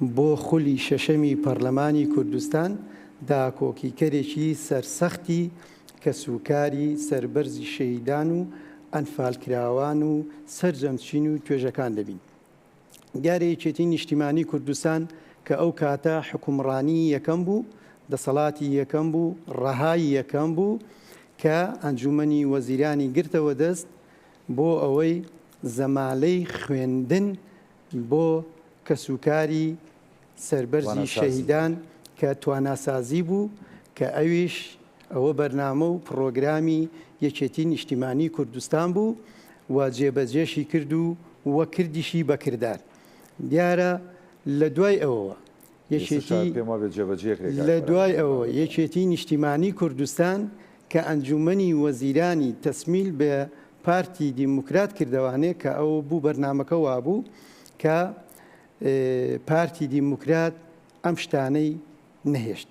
Speaker 5: بۆ خولی شەشەمی پەرلەمانی کوردستان داکۆکیکەرێکی سەرسەختی کە سوکاری سەربەرزی شەیدان و ئەنفالکراوان و سەرجەمچین و توێژەکان دەبین. دیارە یەکێتی نیشتیمانی کوردستان کە ئەو کاتە حکومڕانی یەکەم بوو دەسەڵاتی یەکەم بوو ڕەهایی یەکەم بوو کە ئەنجومەنی وەزیرانی گرتەوە دەست بۆ ئەوەی زەمالەی خوێندن بۆ کەسوکاری سەربەرزی شەهیدان کە تواناسازی بوو کە ئەویش ئەوە بەرنامە و پرۆگرامی یەکێتی نیشتیمانی کوردستان بوو و جێبەجێشی کرد و وە کردیشی بەکردار دیارە لە دوای ئەوەوە لە دوای ئەوە یەکێتی نیشتیمانی کوردستان کە ئەنجومەنی وەزیرانی تەسمیل بە پارتی دیموکرات کردوانێ کە ئەو بوو بەرنامەکە وابوو کە پارتی دیموکرات ئەم شتانەی نەهێشت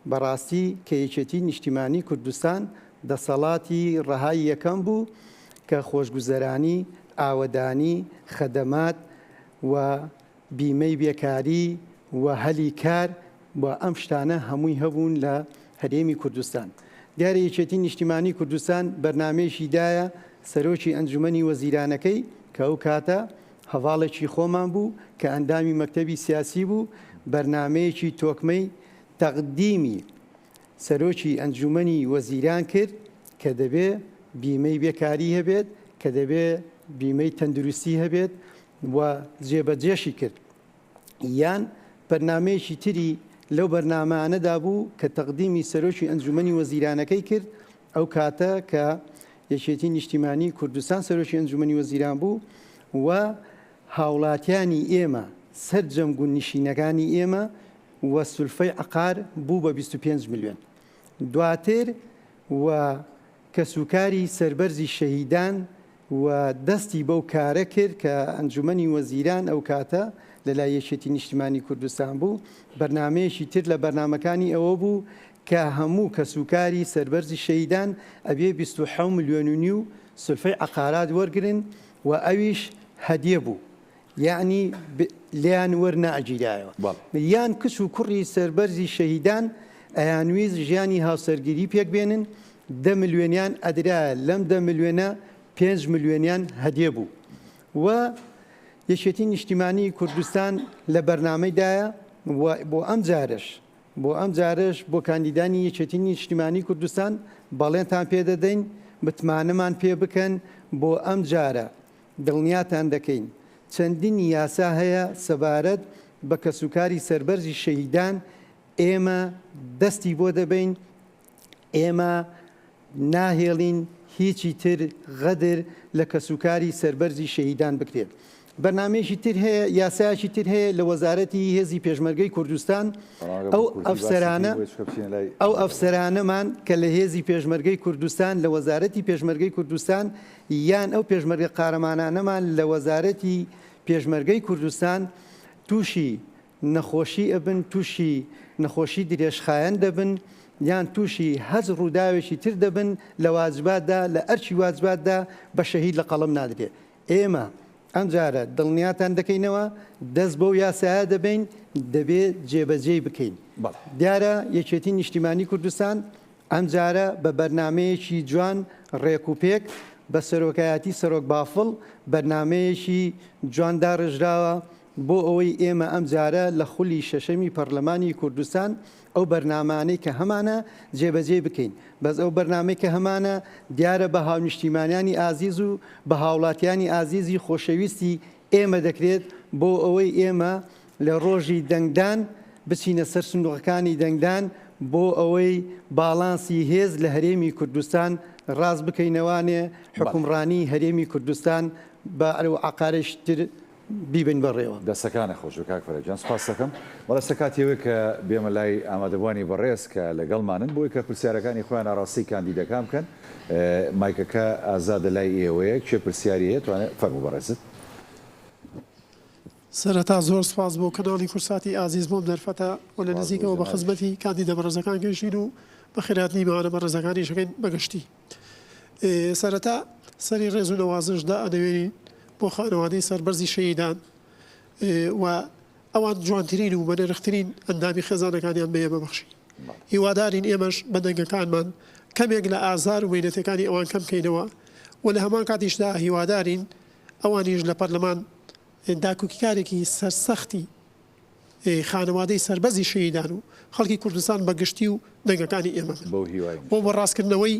Speaker 5: بەڕاستی کە یەکێتی نیشتیمانی کوردستان دەسەڵاتی ڕەهای یەکەم بوو کە خۆشگوزەرانی ئاوەدانی خەدەمات و بیمەی بێکاری و هەلی کار بۆ ئەم شتانە هەمووی هەبوون لە هەرێمی کوردستان. دیارە یەکێتی نیشتیمانی کوردستان بەرنامەیەشی دایە سەرۆکی ئەنجومەنی وەزیرانەکەی کە ئەو کاتە هەواڵێکی خۆمان بوو کە ئەندامی مەکتەبی سیاسی بوو، بەرنمەیەکی تۆکمەی تەقدیمی سەرۆکی ئەنجومەنی وەزیران کرد کە دەبێ بیمەی بێکاری هەبێت، کە دەبێ بیمەی تەندروستی هەبێت و جێبەجێشی کرد. یان بەرنمەیەکی تری لەو بەرنامانەدا بوو کە تەقدیمی سەرۆکی ئەنجومەنی وەزیرانەکەی کرد، ئەو کاتە کە یەکێتی نیشتیمانی کوردستان سەرۆکی ئەنجومەنی وەزیران بوو و هاوڵاتیانی ئێمە سەرجەمگ و نشینەکانی ئێمە وە سولفەی عقار بوو بە 25 میلیۆن. دواتر و کەسوکاری سەربەرزی شەهیدان و دەستی بەو کارە کرد کە ئەنجومەنی وەزیران ئەو کاتە لەلای یەکێتی نیشتیمانی کوردستان بوو. بەرنمەیەکی تر لە بەرنمەکانی ئەوە بوو کە هەموو کەسوکاری سەربەرزی شەهیدان ئەبێ 27 میلیۆن و سولفەی عقارات وەرگرن و ئەویش هەدیە بوو، یعنی لیان وەرنەئەگیرایەوە. یان کچ و کوڕی سەربەرزی شەهیدان ئەیانویست ژیانی هاوسەرگیری پێک بێنن، 10 میلیۆنیان ئەدرایە، لەم 10 میلیۆنە 5 میلیۆنیان هەدیە بوو. و یەکێتی نیشتیمانی کوردستان لە بەرنامەیدایە بۆ ئەم جارش بۆ کاندیدانی یەکێتی نیشتیمانی کوردستان بەڵێنتان پێدەدەین، متمانەمان پێ بکەن بۆ ئەم جارە دڵنیاتان دەکەین چەندین یاسا هەیە سەبارەت بە کەسوکاری سەربەرزی شەهیدان ئێمە دەستی بۆ دەبین، ئێمە ناهێڵین هیچی تر غەدر لە کەسوکاری سەربەرزی شەهیدان بکرێت. بەرنمەیەکی تر هەیە، یاسایەکی تر هەیە لە وەزارەتی هێزی پێشمەرگەی کوردستان. ئەو ئەفسەرانەمان کە لە هێزی پێشمەرگەی کوردستان لە وەزارەتی پێشمەرگەی کوردستان یان ئەو پێشمەرگە قارەمانانەمان لە وەزارەتی پێشمەرگەی کوردستان تووشی نەخۆشی ئەبن، تووشی نەخۆشی درێژخایەن دەبن، یان تووشی هەز ڕووداوێکی تر دەبن لە واجباتدا، لە ئەرچی واجباتدا بە شەهید لە قەڵم نادرێت. ئێمە ئەم جارە دڵنیاتان دەکەینەوە دەست بەو یاسایە دەبین، دەبێت جێبەجێی بکەین. دیارە یەکێتی نیشتیمانی کوردستان ئەم جارە بە بەرنمەیەکی جوان ڕێکوپێک بە سەرۆکایەتی سەرۆک بافڵ بەرنمەیەکی جواندا ڕژراوە بۆ ئەوەی ئێمە ئەم جارە لە خولی شەشەمی پەرلەمانی کوردستان ئەو بەرنامانەی کە هەمانە جێبەجێ بکەین. بەس ئەو بەرنامەی کە هەمانە دیارە بە هاونیشتیمانیانی ئازیز و بە هاوڵاتیانی ئازیزی خۆشەویستی ئێمە دەکرێت بۆ ئەوەی ئێمە لە ڕۆژی دەنگدان بچینە سەر سندوقەکانی دەنگدان بۆ ئەوەی باڵانسی هێز لە هەرێمی کوردستان ڕاست بکەینەوانێ حکومڕانی هەرێمی کوردستان بە ئەو عقارشتر بیبن بەڕێوە.
Speaker 1: دەستەکانە خۆش و کاک فەرەجان سپاس دەکەم. بەڵێ سەکاتیەوەی کە بێمە لای ئامادەبوانی بەڕێز کە لەگەڵمانن بۆی کە پرسیارەکانی خۆیان ئاڕاستی کاندیدەکان بکەن. مایکەکە ئازادە لای ئێوەیە کێ پرسیاری هەیە توانێت فەرموو بەڕێزت.
Speaker 6: سەرەتا زۆر سپاس بۆ کەناڵی کورساتی ئازیز بۆم دەرفەتە و لە نزیکەوە بە خزمەتی کاندیدە بەڕێزەکان گەیشتین و بە خێراتنی ماوانە بەڕێزەکانی شەکەین بەگشتی. سەرەتا سەری ڕێز و نەوازشدا ئەدەوێنین بۆ خانەوادەی سەربەرزی شەهیدان و ئەوان جوانترین و بەنرخترین ئەندامی خێزانەکانیان بە ئێمە بەخشی. هیوادارین ئێمەش بە دەنگەکانمان کەمێک لە ئازار و بینەتەکانی ئەوان کەم بکەینەوە و لە هەمان کاتیشدا هیوادارین ئەوانیش لە پەرلەمان داکوکیکارێکی سەرسەختی خانەوادەی سەربەرزی شەهیدان و خەڵکی کوردستان بەگشتی و دەنگەکانی ئێمە بۆ بەڕاستکردنەوەی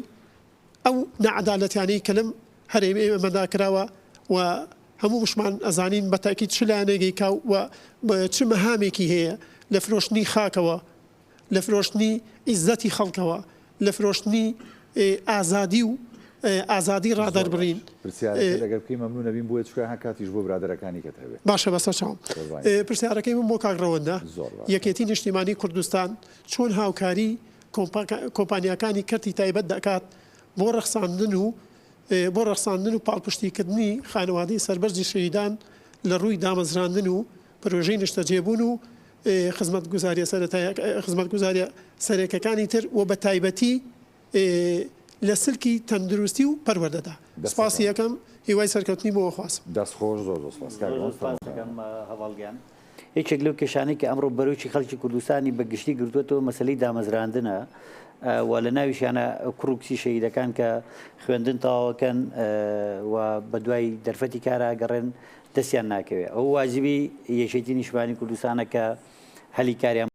Speaker 6: ئەو نەعەدالەتیانەی کە لەم هەرێمی ئێمەدا کراوە و هەموو مشمان ئەزانین بە تاکید چ لایەنێکی کاو و چ مەهامێکی هەیە لە فرۆشتنی خاکەوە، لە فرۆشتنی عیزەتی خەڵکەوە، لە فرۆشتنی ئازادی و ئازادی ڕادەربڕین.
Speaker 1: لەگەر بکەی مەمنون نەبین بۆیە چکە هە کاتیش بۆ برادەرەکانی کە هەبێت.
Speaker 6: باشە بەسەر چاوم. پرسیارەکەی من بۆ کاکڕەوەندە یەکێتی نیشتیمانی کوردستان چۆن هاوکاری کۆمپانیەکانی کەرتی تایبەت دەکات بۆ ڕەخساندن و پاڵپشتیکردنی خانەوادەی سەربەرزی شەهیدان لە ڕووی دامەزراندن و پرۆژەی نیشتەجێبوون و خزمەتگوزاریە سەرێکەکانی تر و بە تایبەتی لە سلکی تەندروستی و پەروەردەدا. سپاسی یەکەم هیوای سەرکەوتنی بۆ خواستم.
Speaker 1: دەست خۆش زۆر سپاس
Speaker 2: هەواڵگیان یەکێک لەو کێشانەی کە ئەمڕۆ بەرەوکی خەڵکی کوردستانی بەگشتی گرتوێتەوە مەسلەی دامەزراندنە و لە ناویشیانە کوڕکسی شەهیدەکان کە خوێندن تەواوەکەن و بە دوای دەرفەتی کارە گەڕێن دەستیان ناکەوێت ئەو واجبی یەکێتی نیشتیمانی کوردستانە کە هەلی کاریان